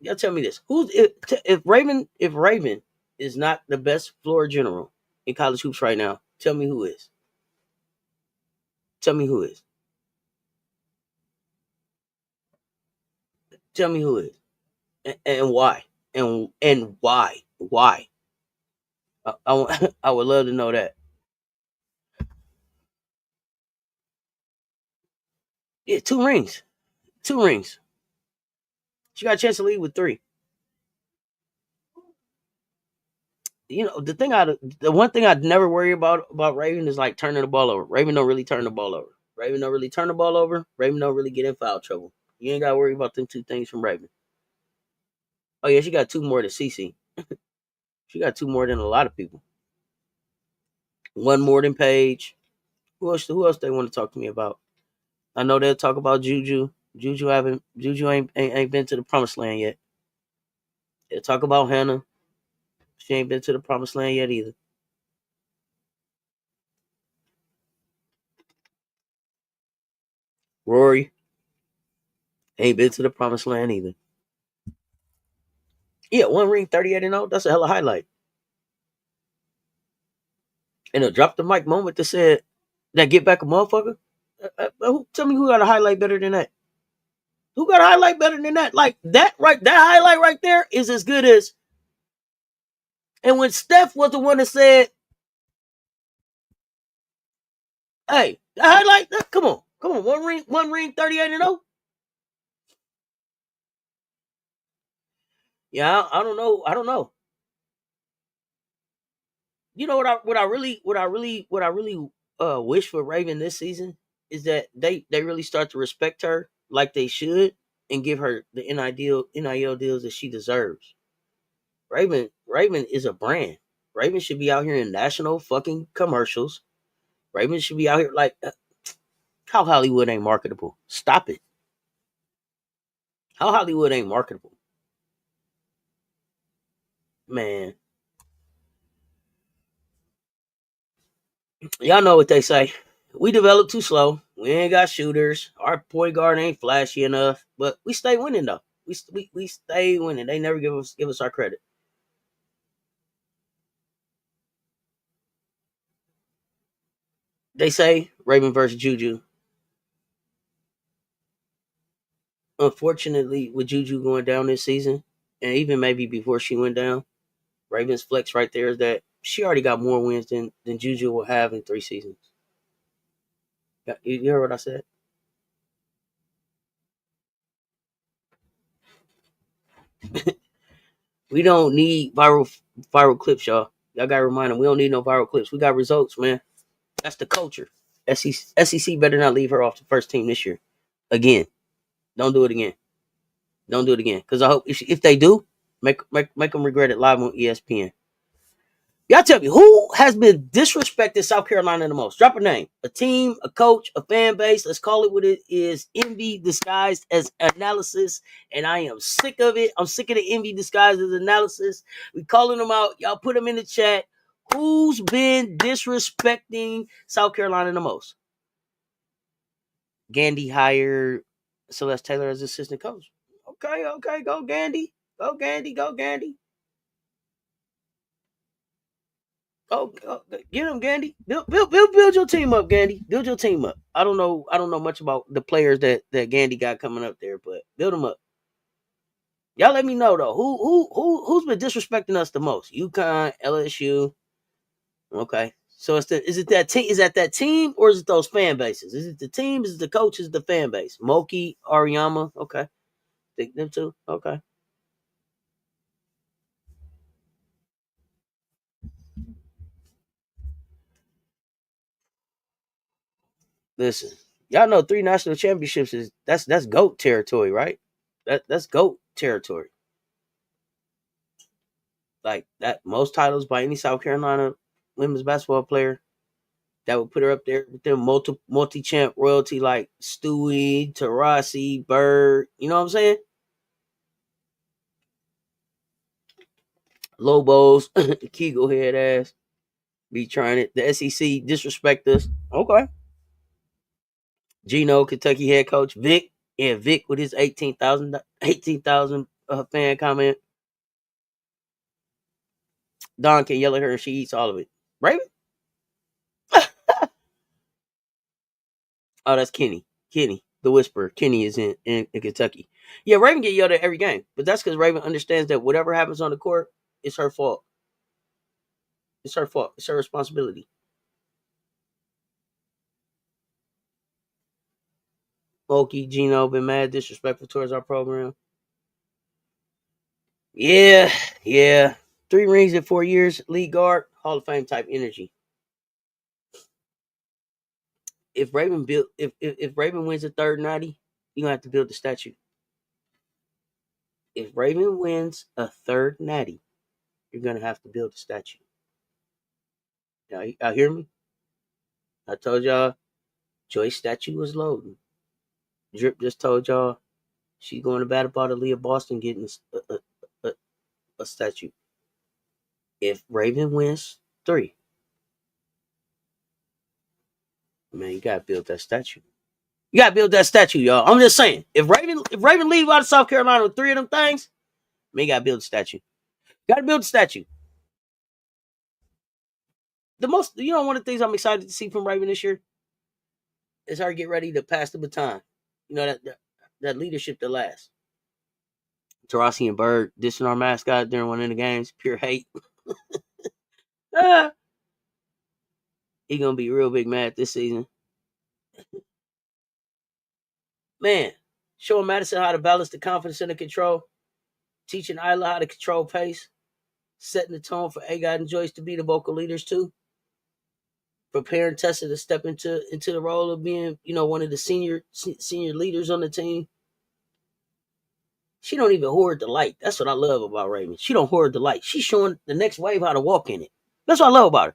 y'all tell me this: if Raven is not the best floor general in college hoops right now, tell me who is. Tell me who is. Tell me who is, and why, and why, why? I would love to know that. Yeah, 2 rings, 2 rings. She got a chance to lead with three. The one thing I'd never worry about Raven is like turning the ball over. Raven don't really turn the ball over. Raven don't really turn the ball over. Raven don't really get in foul trouble. You ain't gotta worry about them two things from Raven. Oh yeah, she got two more than CC. She got two more than a lot of people. One more than Paige. Who else they want to talk to me about? I know they'll talk about Juju. Juju ain't been to the promised land yet. They'll talk about Hannah. She ain't been to the promised land yet either. Rory ain't been to the promised land either. Yeah, 1 ring, 38-0. That's a hella highlight. And a drop the mic moment that said that get back a motherfucker. Tell me who got a highlight better than that? Who got a highlight better than that? Like that right, that highlight right there is as good as. And when Steph was the one that said, "Hey, that highlight, come on, 1 ring, 38-0." Yeah, I don't know. You know what I really wish for Raven this season is that they really start to respect her like they should and give her the NIL deals that she deserves. Raven is a brand. Raven should be out here in national fucking commercials. Raven should be out here like how Hollywood ain't marketable. Stop it. How Hollywood ain't marketable. Man, y'all know what they say. We develop too slow. We ain't got shooters. Our point guard ain't flashy enough, but we stay winning though. We stay winning. They never give us our credit. They say Raven versus Juju. Unfortunately, with Juju going down this season, and even maybe before she went down, Ravens flex right there is that she already got more wins than Juju will have in 3 seasons. You heard what I said? We don't need viral clips, y'all. Y'all gotta remind them we don't need no viral clips. We got results, man. That's the culture. SEC better not leave her off the first team this year. Again. Don't do it again. Don't do it again. Because I hope if they do, make them regret it live on ESPN. Y'all tell me who has been disrespected South Carolina the most? Drop a name, a team, a coach, a fan base. Let's call it what it is. Envy disguised as analysis, and I am sick of it. I'm sick of the envy disguised as analysis. We calling them out. Y'all put them in the chat. Who's been disrespecting South Carolina the most? Gandy hired Celeste Taylor as assistant coach. Okay, okay, go Gandy, go Gandy, go Gandy. Get him, Gandy. Build your team up, Gandy. Build your team up. I don't know much about the players that Gandy got coming up there, but build them up. Y'all let me know though. Who's been disrespecting us the most? UConn, LSU. Okay. So is it that team? Is that team or is it those fan bases? Is it the team? Is it the coach? Is it the fan base? Moki, Ariyama. Okay. Think them too. Okay. Listen, y'all know 3 national championships is that's GOAT territory, right? That's GOAT territory. Like that most titles by any South Carolina women's basketball player that would put her up there with them multi champ royalty like Stewie, Tarasi, Bird. You know what I'm saying? Lobos, Kegel head ass be trying it. The SEC disrespect us. Okay. Gino, Kentucky head coach Vic. Yeah, Vic with his 18,000 a fan comment. Dawn can yell at her and she eats all of it. Raven? Oh, that's Kenny. Kenny, the Whisperer. Kenny is in Kentucky. Yeah, Raven get yelled at every game, but that's because Raven understands that whatever happens on the court, it's her fault. It's her fault. It's her responsibility. Okie, Gino been mad, disrespectful towards our program. Yeah, yeah. 3 rings in 4 years, league guard, Hall of Fame type energy. If Raven if Raven wins a third natty, you gonna have to build the statue. If Raven wins a third natty, you're gonna have to build a statue. Y'all hear me? I told y'all Joy's statue was loading. Drip just told y'all she's going to battle about Aaliyah Boston getting a statue. If Raven wins 3, man, you gotta build that statue. You gotta build that statue, y'all. I'm just saying. If Raven leave out of South Carolina with 3 of them things, man, you gotta build a statue. Gotta build a statue. One of the things I'm excited to see from Raven this year is her get ready to pass the baton. You know that leadership that lasts. Tarasi and Bird dissing our mascot during one of the games, pure hate. He gonna be real big mad this season. Man, showing Madison how to balance the confidence and the control, teaching Isla how to control pace, setting the tone for Agad and Joyce to be the vocal leaders too. Preparing Tessa to step into the role of being, one of the senior leaders on the team. She don't even hoard the light. That's what I love about Raven. She don't hoard the light. She's showing the next wave how to walk in it. That's what I love about her.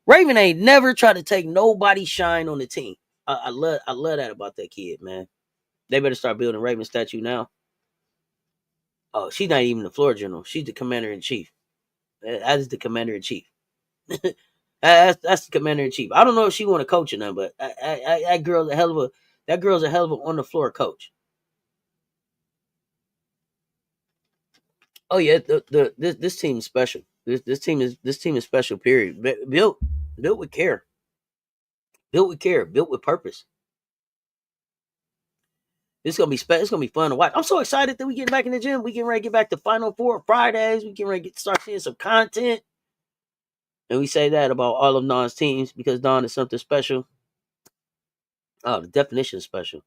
Raven ain't never tried to take nobody's shine on the team. I love that about that kid, man. They better start building Raven statue now. Oh, she's not even the floor general. She's the commander in chief. That is the commander in chief. That's the commander in chief. I don't know if she want to coach or not, but that girl's a hell of a on the floor coach. Oh yeah, this team is special. This team is special. Period. Built with care. Built with care. Built with purpose. It's gonna be It's gonna be fun to watch. I'm so excited that we get back in the gym. We can ready to get back to Final Four Fridays. We can ready to start seeing some content. And we say that about all of Dawn's teams because Dawn is something special. Oh, the definition is special.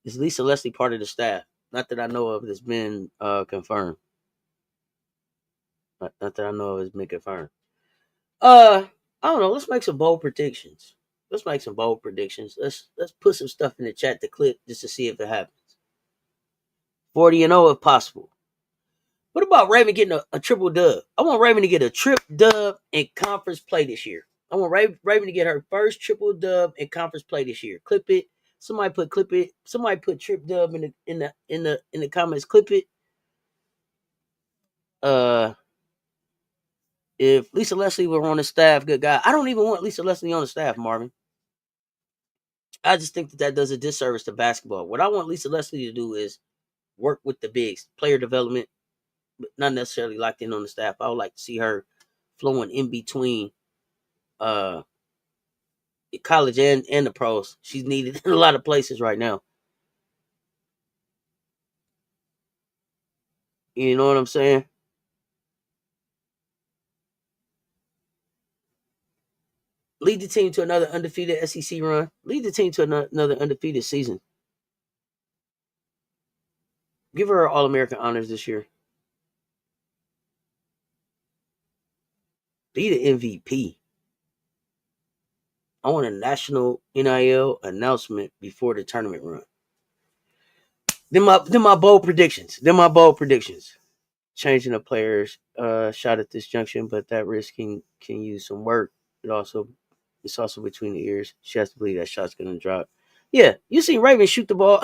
Is Lisa Leslie part of the staff? Not that I know of. That's been confirmed. Not that I know of. Has been confirmed. I don't know. Let's make some bold predictions. Let's put some stuff in the chat to clip just to see if it happens. 40-0 if possible. What about Raven getting a triple dub? I want Raven to get a trip dub in conference play this year. I want Raven to get her first triple dub in conference play this year. Clip it. Somebody put clip it. Somebody put trip dub in the comments. Clip it. If Lisa Leslie were on the staff, good guy. I don't even want Lisa Leslie on the staff, Marvin. I just think that does a disservice to basketball. What I want Lisa Leslie to do is work with the bigs, player development, but not necessarily locked in on the staff. I would like to see her flowing in between college and the pros. She's needed in a lot of places right now. You know what I'm saying? Lead the team to another undefeated SEC run. Lead the team to another undefeated season. Give her All-American honors this year. Be the MVP. I want a national NIL announcement before the tournament run. Then my bold predictions. Changing the players shot at this junction, but that risk can use some work. It's also between the ears. She has to believe that shot's gonna drop. Yeah, you see Raven shoot the ball.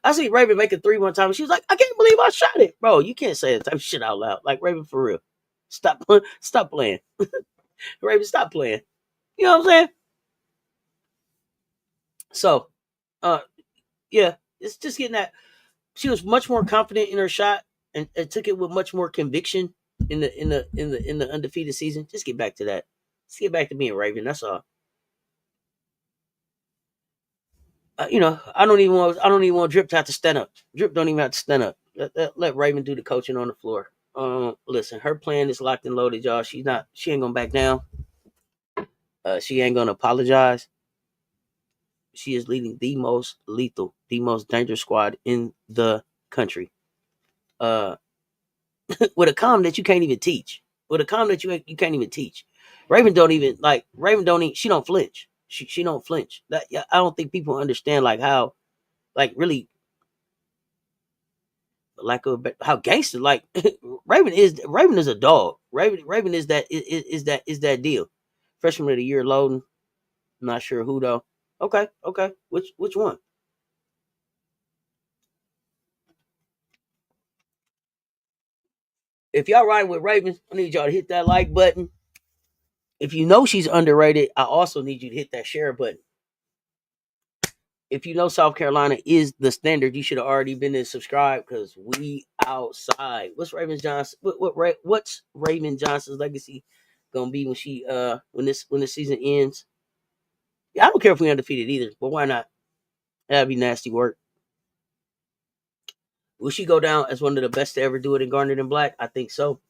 I see Raven make a 3 one time. She was like, I can't believe I shot it. Bro, you can't say that type of shit out loud. Like Raven, for real. Stop playing. Raven, stop playing. You know what I'm saying? So, yeah, it's just getting that. She was much more confident in her shot. and took it with much more conviction in the undefeated season. Just get back to that. Let's get back to being Raven. That's all. I don't even want Drip to have to stand up. Drip don't even have to stand up. Let Raven do the coaching on the floor. Listen, her plan is locked and loaded, y'all. She ain't gonna back down. She ain't gonna apologize. She is leading the most lethal, the most dangerous squad in the country. Uh, with a calm that you can't even teach. With a calm that you can't even teach. Raven don't even, she don't flinch. She don't flinch. That, yeah, I don't think people understand like how like really like how gangster like Raven is a dog. Raven is that deal. Freshman of the year loading. I'm not sure who though. Okay. Which one? If y'all riding with Ravens, I need y'all to hit that like button. If you know she's underrated, I also need you to hit that share button. If you know South Carolina is the standard, you should have already been in subscribe because we outside. What's Raven Johnson's legacy gonna be when this season ends? Yeah, I don't care if we undefeated either, but why not? That'd be nasty work. Will she go down as one of the best to ever do it in Garnet and Black? I think so.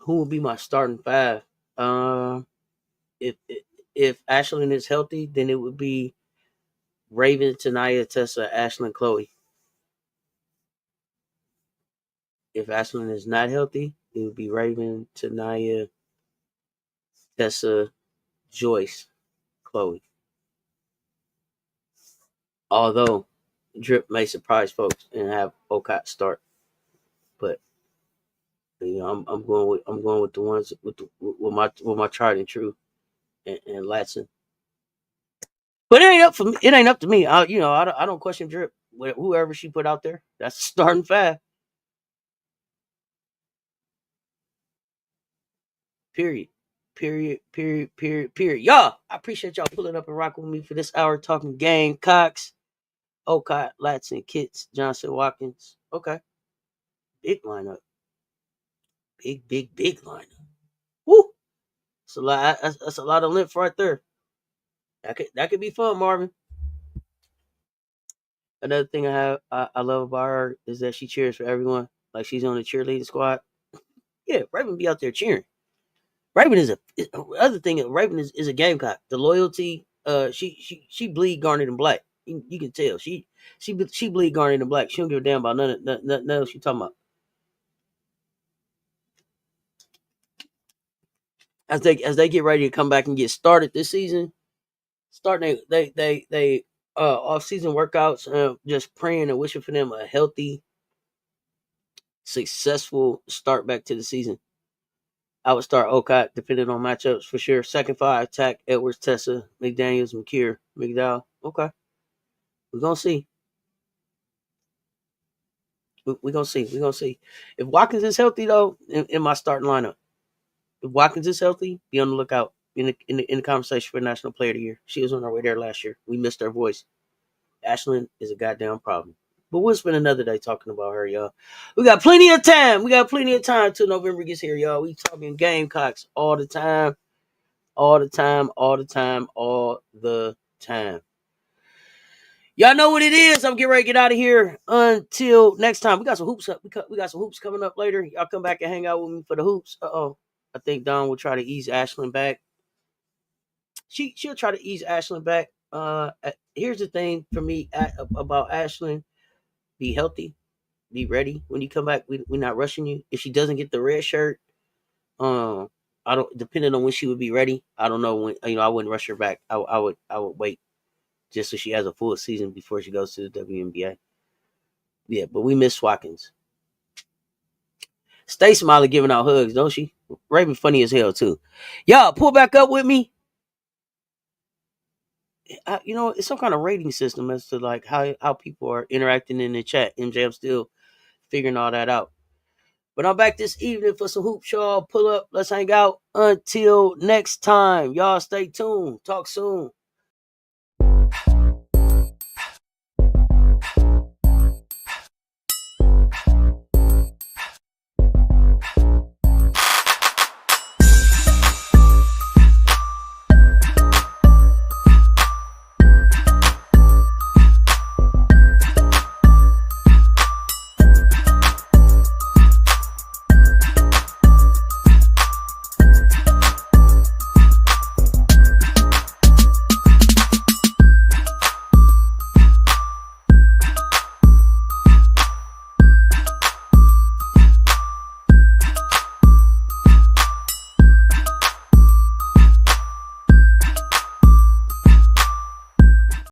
Who will be my starting five? Um, if Ashlyn is healthy, then it would be Raven, Tanaya, Tessa, Ashlyn, Chloe. If Ashlyn is not healthy, it would be Raven, Tanaya, Tessa, Joyce, Chloe. Although Drip may surprise folks and have Okot start, but I'm going with the ones with my tried and true and Latson. But it ain't up to me. I don't question Drip. Whoever she put out there, that's the starting five. Period. Period. Y'all, I appreciate y'all pulling up and rocking with me for this hour talking Gamecocks. Okot, Latson, Kits, Johnson, Watkins. Okay. Big lineup. Big lineup. Woo! That's a lot of length right there. That could be fun, Marvin. Another thing I love about her is that she cheers for everyone. Like she's on the cheerleading squad. Yeah, Raven be out there cheering. Raven other thing. Raven is a Gamecock. The loyalty. She bleed Garnet and Black. You can tell she bleed Garnet and Black. She don't give a damn about none else she talking about. As they get ready to come back and get started this season, starting they off season workouts. Just praying and wishing for them a healthy, successful start back to the season. I would start Okot depending on matchups for sure. Second five, attack Edwards, Tessa, McDaniels, McKeer, McDowell. Okay, we're gonna see. We're gonna see. We're gonna see. If Watkins is healthy though, in my starting lineup, if Watkins is healthy, be on the lookout in the conversation for National Player of the Year. She was on her way there last year. We missed her voice. Ashlyn is a goddamn problem. But we'll spend another day talking about her, y'all. We got plenty of time. We got plenty of time till November gets here, y'all. We talking Gamecocks all the time. All the time, all the time, all the time. Y'all know what it is. I'm getting ready to get out of here. Until next time, we got some hoops up. We got some hoops coming up later. Y'all come back and hang out with me for the hoops. I think Don will try to ease Ashlyn back. She'll try to ease Ashlyn back. Here's the thing for me about Ashlyn: be healthy, be ready when you come back. We're not rushing you. If she doesn't get the red shirt, um, I don't. Depending on when she would be ready, I don't know when. I wouldn't rush her back. I would wait just so she has a full season before she goes to the WNBA. Yeah, but we miss Watkins. Stay Smiley giving out hugs, don't she? Raven funny as hell too. Y'all pull back up with me. It's some kind of rating system as to like how people are interacting in the chat. MJ, I'm still figuring all that out. But I'm back this evening for some hoops, y'all. Pull up. Let's hang out. Until next time, y'all stay tuned. Talk soon.